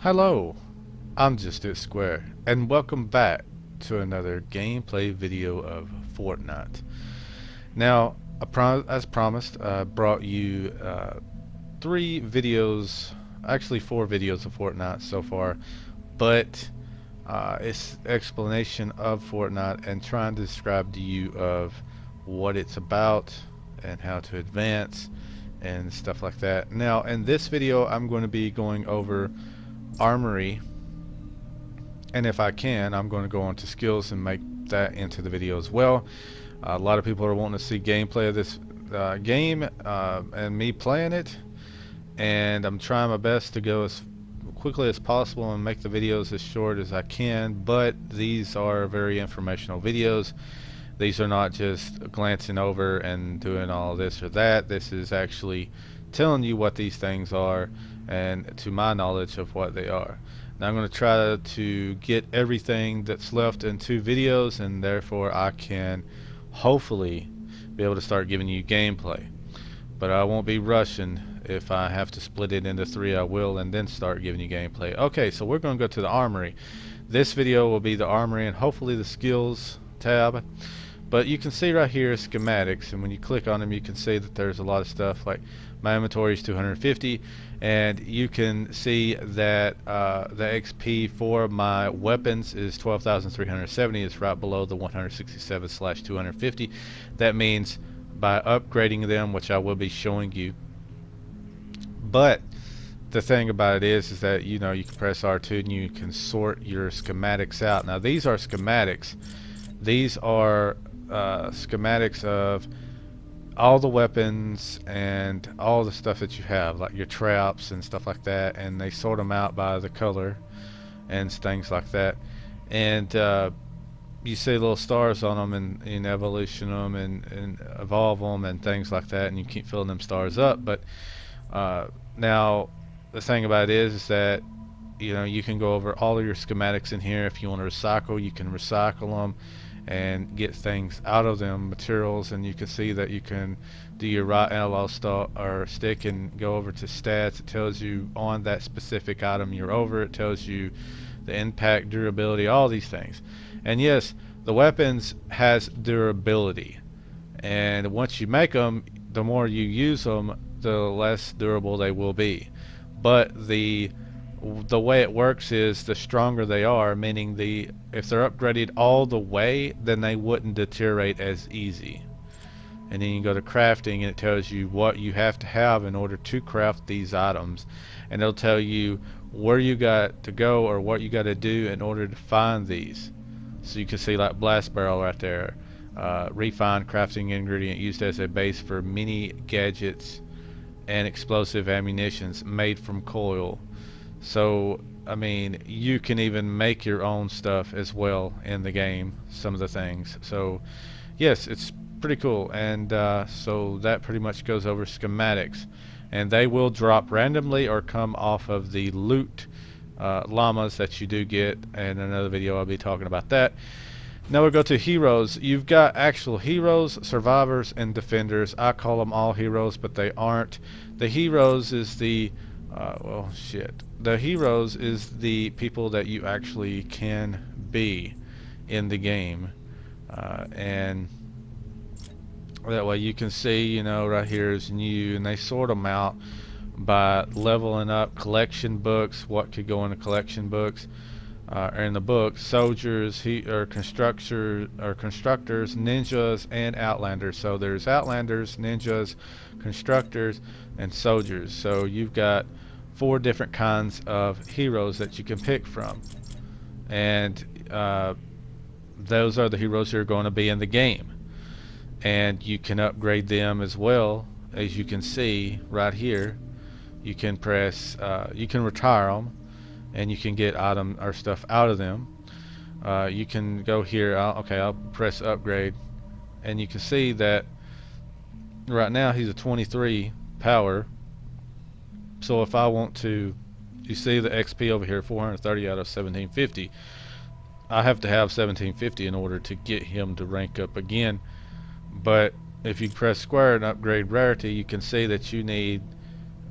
Hello, I'm JustHitSquare, and welcome back to another gameplay video of Fortnite. Now, as promised, I brought you 4 videos of Fortnite so far, but it's explanation of Fortnite and trying to describe to you of what it's about and how to advance and stuff like that. Now, in this video, I'm going to be going over Armory, and if I can, I'm going to go on to skills and make that into the video as well. A lot of people are wanting to see gameplay of this game and me playing it, and I'm trying my best to go as quickly as possible and make the videos as short as I can, but these are very informational videos. These are not just glancing over and doing all this or that. This is actually telling you what these things are and to my knowledge of what they are. Now I'm going to try to get everything that's left in 2 videos, and therefore I can hopefully be able to start giving you gameplay. But I won't be rushing. If I have to split it into 3, I will, and then start giving you gameplay. Okay, so we're going to go to the Armory. This video will be the Armory and hopefully the skills tab. But you can see right here schematics, and when you click on them you can see that there's a lot of stuff. Like my inventory is 250, and you can see that the XP for my weapons is 12,370. It's right below the 167/250. That means by upgrading them, which I will be showing you. But the thing about it is that you can press R2 and you can sort your schematics out. Now these are schematics. These are schematics of all the weapons and all the stuff that you have, like your traps and stuff like that, and they sort them out by the color and things like that. And you see little stars on them and evolution them and evolve them and things like that, and you keep filling them stars up. But now the thing about it is that you can go over all of your schematics in here. If you want to recycle, you can recycle them and get things out of them, materials, and you can see that you can do your right analog stick and go over to stats. It tells you on that specific item you're over. It tells you the impact, durability, all these things. And yes, the weapons has durability, and once you make them, the more you use them, the less durable they will be. But the way it works is the stronger they are, meaning if they're upgraded all the way, then they wouldn't deteriorate as easy. And then you go to crafting, and it tells you what you have to have in order to craft these items, and it'll tell you where you got to go or what you got to do in order to find these. So you can see like blast barrel right there, refined crafting ingredient used as a base for many gadgets and explosive ammunitions made from coil. So I mean, you can even make your own stuff as well in the game, some of the things. So yes, it's pretty cool. And so that pretty much goes over schematics, and they will drop randomly or come off of the loot llamas that you do get. In another video I'll be talking about that. Now we'll go to heroes. You've got actual heroes, survivors, and defenders. I call them all heroes, but they aren't. The heroes is the the heroes is the people that you actually can be in the game, and that way you can see, right here is new, and they sort them out by leveling up collection books, what could go in the collection books, or in the book, soldiers, constructors, ninjas, and outlanders. So there's outlanders, ninjas, constructors, and soldiers. So you've got 4 different kinds of heroes that you can pick from, and those are the heroes that are going to be in the game, and you can upgrade them as well. As you can see right here, you can press you can retire them, and you can get item or stuff out of them. You can go here. I'll press upgrade, and you can see that right now he's a 23 power. So if I want to, you see the XP over here, 430 out of 1750. I have to have 1750 in order to get him to rank up again. But if you press square and upgrade rarity, you can see that you need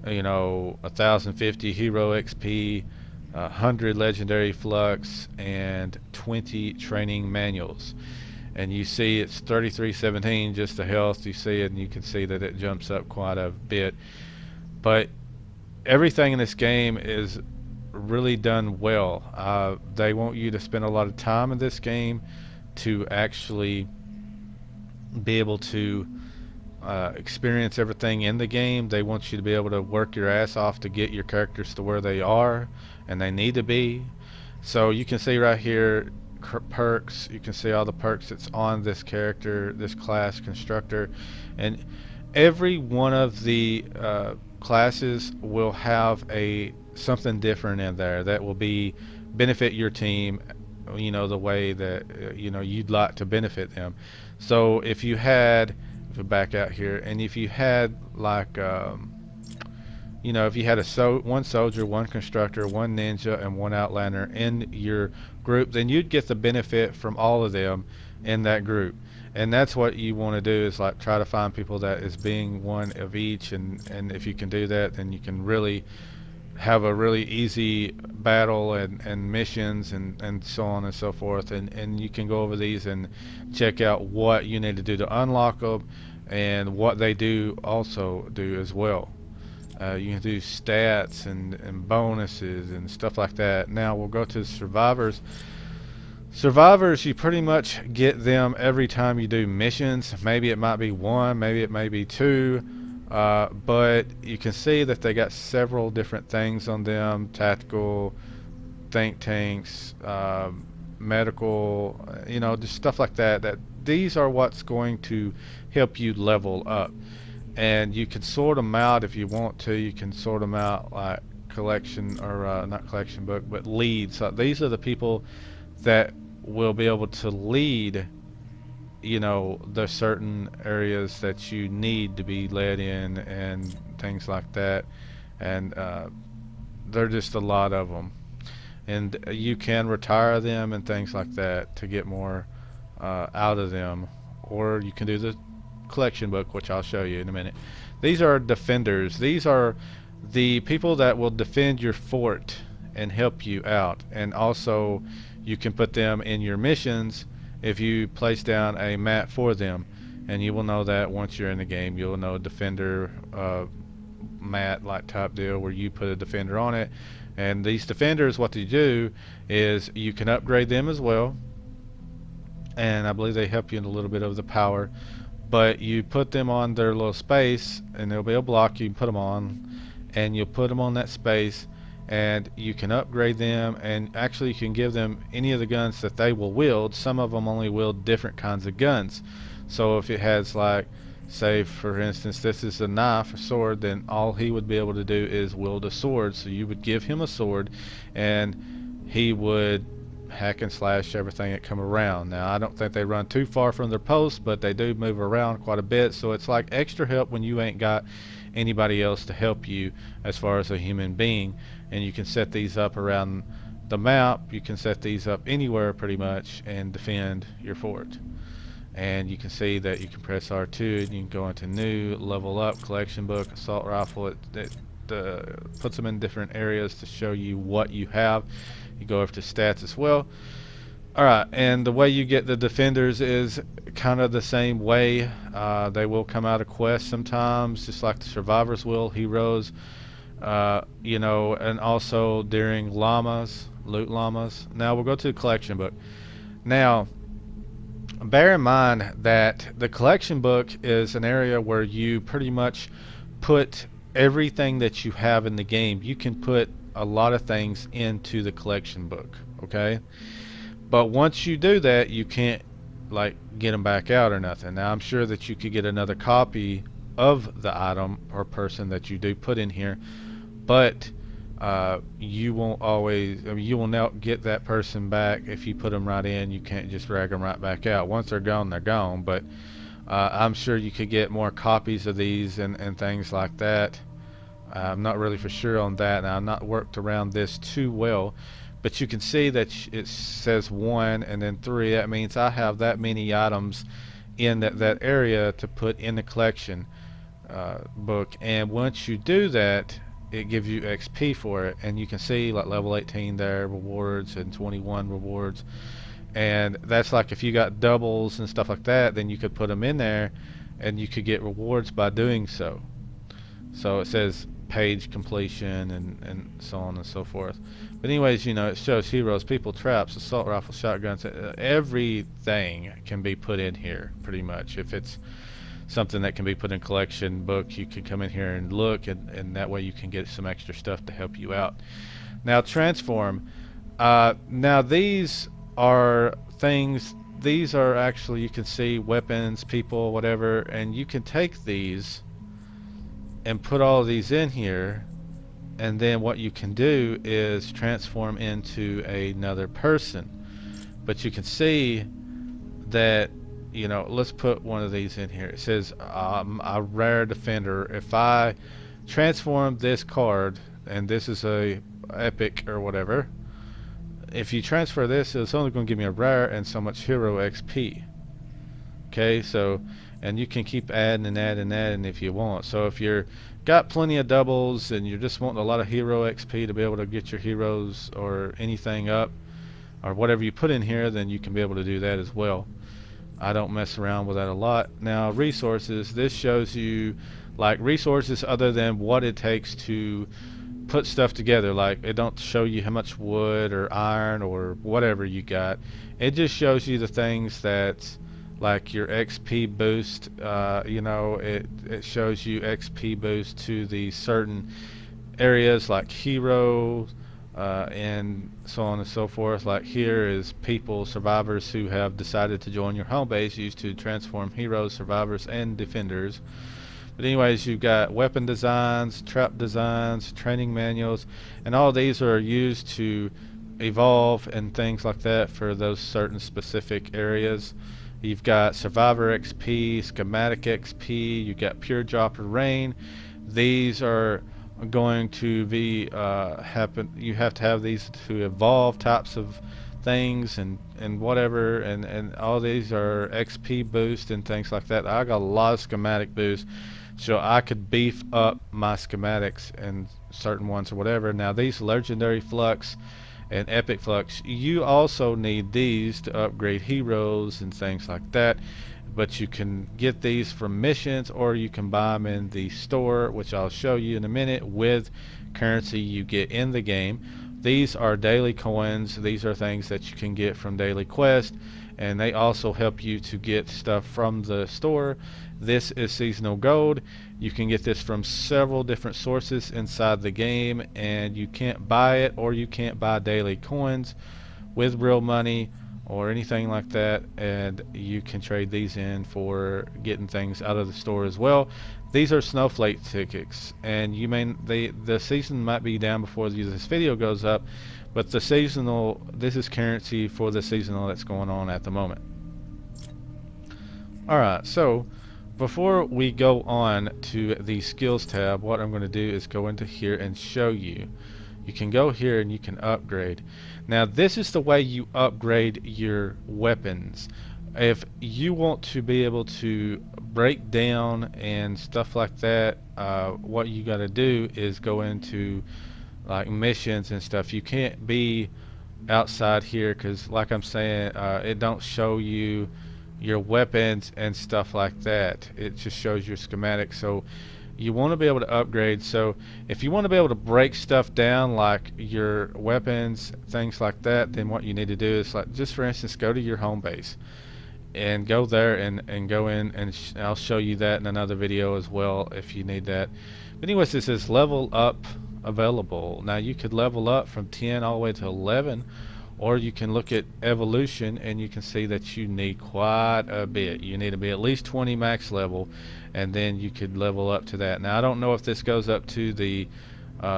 1050 hero XP, 100 legendary flux, and 20 training manuals. And you see it's 3317 just the health. You see it, and you can see that it jumps up quite a bit. But everything in this game is really done well. They want you to spend a lot of time in this game to actually be able to experience everything in the game. They want you to be able to work your ass off to get your characters to where they are and they need to be. So you can see right here perks. You can see all the perks that's on this character, this class constructor, and every one of the classes will have a something different in there that will be benefit your team, you know, the way that you know you'd like to benefit them. So if you had, if we back out here, and if you had like you know, if you had one soldier, one constructor, one ninja, and one outlander in your group, then you'd get the benefit from all of them in that group. And that's what you want to do, is like try to find people that is being one of each, and if you can do that, then you can really have a really easy battle and missions and so on and so forth, and you can go over these and check out what you need to do to unlock them and what they do also do as well. You can do stats and bonuses and stuff like that. Now we'll go to survivors. Survivors, you pretty much get them every time you do missions. Maybe it might be one, maybe it may be two, but you can see that they got several different things on them: tactical, think tanks, medical, you know, just stuff like that. That these are what's going to help you level up. And you can sort them out if you want to. You can sort them out like collection, or not collection book, but leads. So these are the people that will be able to lead, you know, the certain areas that you need to be led in and things like that. And there are just a lot of them, and you can retire them and things like that to get more out of them, or you can do the collection book, which I'll show you in a minute. These are defenders. These are the people that will defend your fort and help you out, and also you can put them in your missions if you place down a mat for them, and you will know that once you're in the game. You'll know defender mat like type deal where you put a defender on it. And these defenders, what they do is you can upgrade them as well, and I believe they help you in a little bit of the power. But you put them on their little space, and there'll be a block you can put them on, and you'll put them on that space, and you can upgrade them, and actually you can give them any of the guns that they will wield. Some of them only wield different kinds of guns. So if it has, like, say for instance this is a knife, a sword, then all he would be able to do is wield a sword. So you would give him a sword, and he would hack and slash everything that come around. Now I don't think they run too far from their post, but they do move around quite a bit, so it's like extra help when you ain't got anybody else to help you as far as a human being. And you can set these up around the map. You can set these up anywhere pretty much and defend your fort. And you can see that you can press R2 and you can go into new, level up, collection book, assault rifle. It puts them in different areas to show you what you have. You go over to stats as well. Alright, and the way you get the defenders is kind of the same way. They will come out of quests sometimes, just like the survivors will, heroes, you know, and also during llamas, loot llamas. Now we'll go to the collection book. Now, bear in mind that the collection book is an area where you pretty much put everything that you have in the game. You can put a lot of things into the collection book, okay? But once you do that, you can't like get them back out or nothing. Now I'm sure that you could get another copy of the item or person that you do put in here, but you won't always, I mean, you will not get that person back if you put them right in. You can't just drag them right back out. Once they're gone, they're gone. But I'm sure you could get more copies of these and things like that. I'm not really for sure on that. Now, I've not worked around this too well, but you can see that it says 1 and then 3. That means I have that many items in that area to put in the collection book. And once you do that, it gives you XP for it, and you can see like level 18 there, rewards, and 21 rewards. And that's like if you got doubles and stuff like that, then you could put them in there and you could get rewards by doing so. So it says page completion and so on and so forth. But anyways, you know, it shows heroes, people, traps, assault rifles, shotguns, everything can be put in here pretty much. If it's something that can be put in collection book, you can come in here and look, and that way you can get some extra stuff to help you out. Now transform. Now these are things, these are actually, you can see weapons, people, whatever, and you can take these and put all of these in here, and then what you can do is transform into another person. But you can see that, you know, let's put one of these in here. It says a rare defender. If I transform this card, and this is a epic or whatever, if you transfer this, it's only going to give me a rare and so much hero XP. Okay, so, and you can keep adding and adding and adding if you want. So if you're got plenty of doubles and you're just wanting a lot of hero XP to be able to get your heroes or anything up, or whatever you put in here, then you can be able to do that as well. I don't mess around with that a lot. Now resources, this shows you like resources other than what it takes to put stuff together. Like it don't show you how much wood or iron or whatever you got. It just shows you the things that, like your XP boost, you know, it shows you XP boost to the certain areas like hero, and so on and so forth. Like here is people, survivors who have decided to join your home base, used to transform heroes, survivors, and defenders. But anyways, you've got weapon designs, trap designs, training manuals, and all these are used to evolve and things like that for those certain specific areas. You've got survivor XP, schematic XP, you've got pure dropper rain. These are going to be you have to have these to evolve types of things and whatever, and all these are XP boost and things like that. I got a lot of schematic boost, so I could beef up my schematics and certain ones or whatever. Now these legendary flux and epic flux, you also need these to upgrade heroes and things like that, but you can get these from missions or you can buy them in the store, which I'll show you in a minute, with currency you get in the game. These are daily coins. These are things that you can get from daily quest, and they also help you to get stuff from the store. This is seasonal gold. You can get this from several different sources inside the game, and you can't buy it, or you can't buy daily coins with real money or anything like that, and you can trade these in for getting things out of the store as well. These are snowflake tickets, and you may the season might be down before this video goes up, but the seasonal, this is currency for the seasonal that's going on at the moment. Alright, so before we go on to the skills tab, what I'm going to do is go into here and show you. You can go here and you can upgrade. Now this is the way you upgrade your weapons. If you want to be able to break down and stuff like that, what you got to do is go into like missions and stuff. You can't be outside here because, like I'm saying, it don't show you your weapons and stuff like that. It just shows your schematic. So you want to be able to upgrade. So if you want to be able to break stuff down like your weapons, things like that, then what you need to do is, like, just for instance, go to your home base and go there and go in, and I'll show you that in another video as well if you need that. But anyways, this is level up available. Now you could level up from 10 all the way to 11, or you can look at evolution and you can see that you need quite a bit. You need to be at least 20 max level, and then you could level up to that. Now I don't know if this goes up to the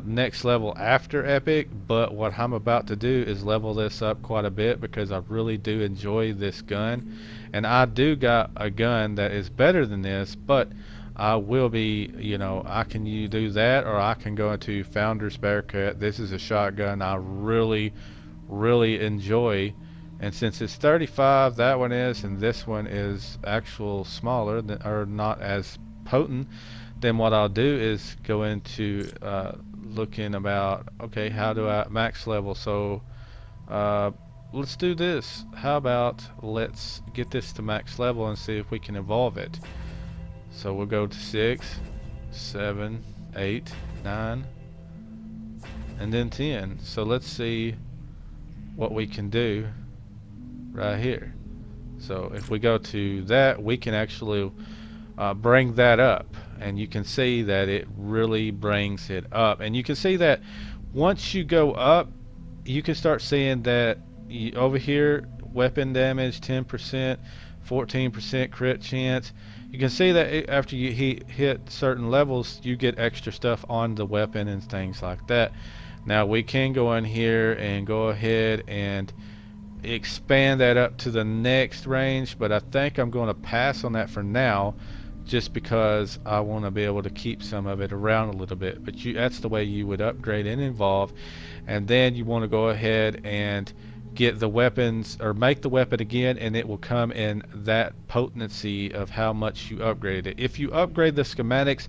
next level after epic, but what I'm about to do is level this up quite a bit because I really do enjoy this gun, and I do got a gun that is better than this, but I will be, you know, I can do that, or I can go into Founder's Bearcat. This is a shotgun I really enjoy, and since it's 35, that one is, and this one is actual smaller than, or not as potent, then what I'll do is go into looking about, okay, how do I max level? So let's do this. How about let's get this to max level and see if we can evolve it. So we'll go to 6, 7, 8, 9, and then 10. So let's see what we can do right here. So if we go to that, we can actually bring that up, and you can see that it really brings it up. And you can see that once you go up, you can start seeing that over here, weapon damage 10%, 14% crit chance. You can see that after you hit certain levels, you get extra stuff on the weapon and things like that. Now we can go in here and go ahead and expand that up to the next range, but I think I'm going to pass on that for now, just because I want to be able to keep some of it around a little bit. But that's the way you would upgrade and evolve. And then you want to go ahead and get the weapons, or make the weapon again, and it will come in that potency of how much you upgraded it. If you upgrade the schematics,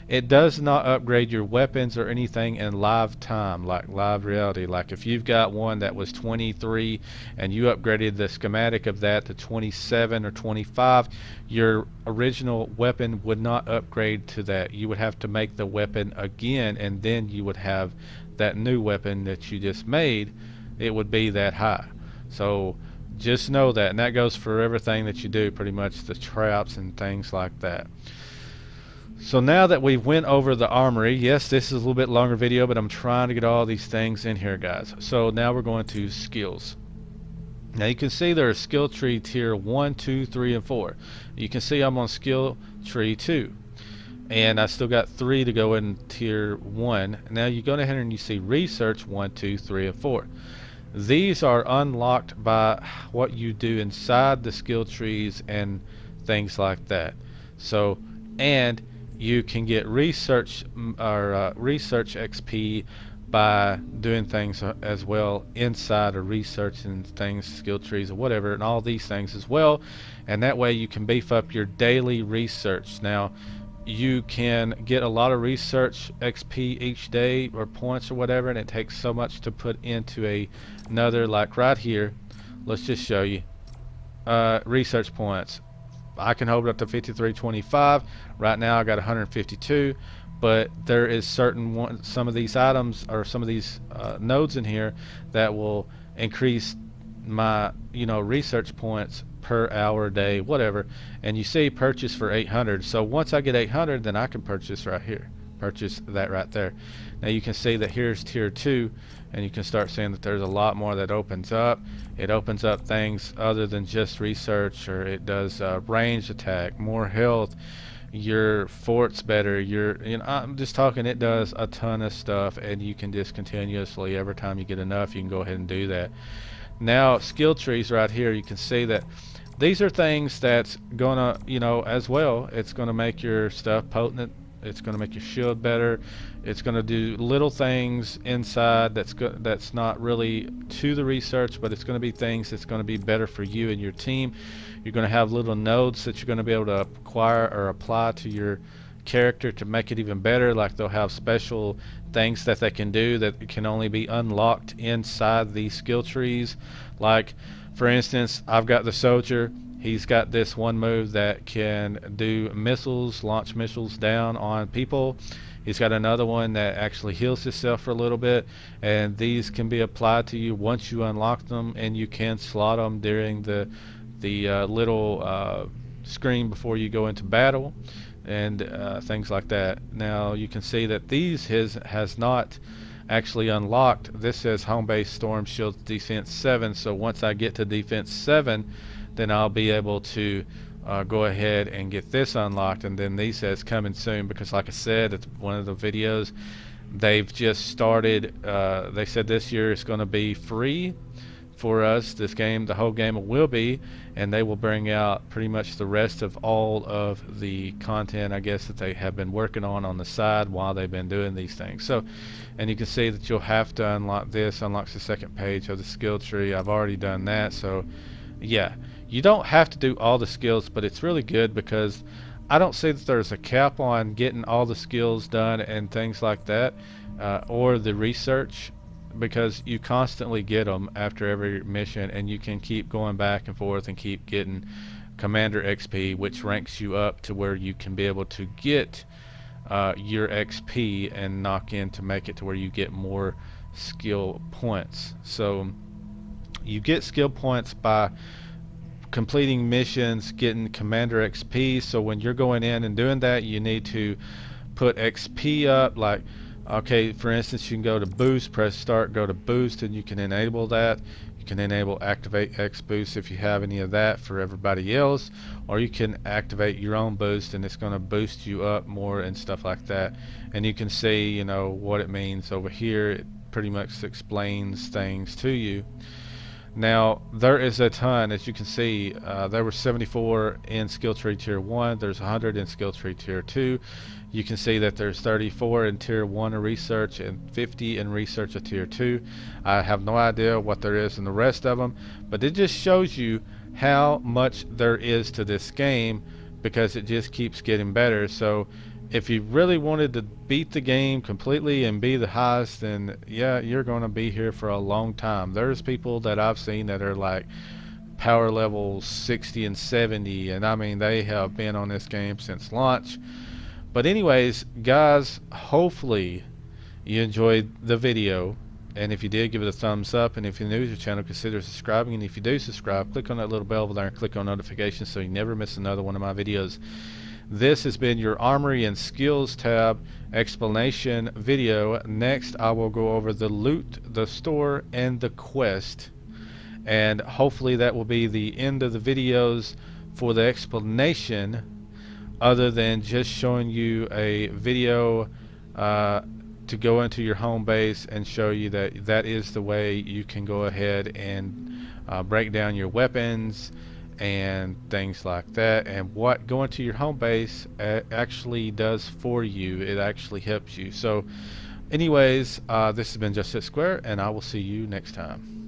it does not upgrade your weapons or anything in live time, like live reality. Like if you've got one that was 23 and you upgraded the schematic of that to 27 or 25, your original weapon would not upgrade to that. You would have to make the weapon again, and then you would have that new weapon that you just made. It would be that high. So just know that, and that goes for everything that you do, pretty much, the traps and things like that. So now that we went over the armory, yes, this is a little bit longer video, but I'm trying to get all these things in here, guys. So now we're going to skills. Now you can see there's skill tree tier 1, 2, 3, and 4. You can see I'm on skill tree 2. And I still got 3 to go in tier 1. Now you go ahead and you see research 1, 2, 3, and 4. These are unlocked by what you do inside the skill trees and things like that. So, and you can get research or research XP by doing things as well inside of research and things, skill trees or whatever, and all these things as well. And that way you can beef up your daily research. Now you can get a lot of research XP each day, or points or whatever, and it takes so much to put into another, like right here. Let's just show you research points. I can hold it up to 5325. Right now I got 152, but there is certain some of these items, or some of these nodes in here, that will increase my research points per hour, day, whatever. And you see purchase for 800. So once I get 800, then I can purchase right here, purchase that right there. Now you can see that here's tier 2, and you can start seeing that there's a lot more that opens up. It opens up things other than just research, or it does range attack, more health, your fort's better, I'm just talking, it does a ton of stuff, and you can just continuously, every time you get enough, you can go ahead and do that. Now skill trees right here, you can see that these are things that's gonna, as well, it's gonna make your stuff potent. It's going to make your shield better. It's going to do little things inside that's not really to the research, but it's going to be things that's going to be better for you and your team. You're going to have little nodes that you're going to be able to acquire or apply to your character to make it even better. Like they'll have special things that they can do that can only be unlocked inside these skill trees. Like for instance, I've got the soldier. He's got this one move that can do missiles, launch missiles down on people. He's got another one that actually heals himself for a little bit, and these can be applied to you once you unlock them, and you can slot them during the little screen before you go into battle, and things like that. Now you can see that these has not actually unlocked. This says home base storm shield defense 7, so once I get to defense 7, then I'll be able to go ahead and get this unlocked. And then these says coming soon, because like I said at one of the videos, they've just started, they said this year it's going to be free for us. This game, the whole game will be, and they will bring out pretty much the rest of all of the content, I guess, that they have been working on the side while they've been doing these things. So, and you can see that you'll have to unlock this. Unlocks the second page of the skill tree. I've already done that. So yeah, you don't have to do all the skills, but it's really good because I don't see that there's a cap on getting all the skills done and things like that. or the research, because you constantly get them after every mission, and you can keep going back and forth and keep getting Commander XP, which ranks you up to where you can be able to get your XP and knock in to make it to where you get more skill points. So you get skill points by completing missions, getting Commander XP. So when you're going in and doing that, you need to put XP up. Like, okay, for instance, you can go to boost, press start, go to boost, and you can enable that. You can enable activate X boost if you have any of that for everybody else, or you can activate your own boost, and it's going to boost you up more and stuff like that. And you can see, you know, what it means over here. It pretty much explains things to you. Now, there is a ton, as you can see. There were 74 in skill tree tier 1, there's 100 in skill tree tier 2. You can see that there's 34 in tier 1 of research and 50 in research of tier 2. I have no idea what there is in the rest of them, but it just shows you how much there is to this game, because it just keeps getting better. So if you really wanted to beat the game completely and be the highest, then yeah, you're going to be here for a long time. There's people that I've seen that are like power level 60 and 70, and I mean, they have been on this game since launch. But anyways, guys, hopefully you enjoyed the video, and if you did, give it a thumbs up, and if you're new to the channel, consider subscribing, and if you do subscribe, click on that little bell over there and click on notifications so you never miss another one of my videos. This has been your Armory and Skills tab explanation video. Next, I will go over the loot, the store, and the quest, and hopefully that will be the end of the videos for the explanation, other than just showing you a video to go into your home base and show you that that is the way you can go ahead and break down your weapons and things like that, and what going to your home base actually does for you. It actually helps you. So anyways, this has been JustHitSquare, and I will see you next time.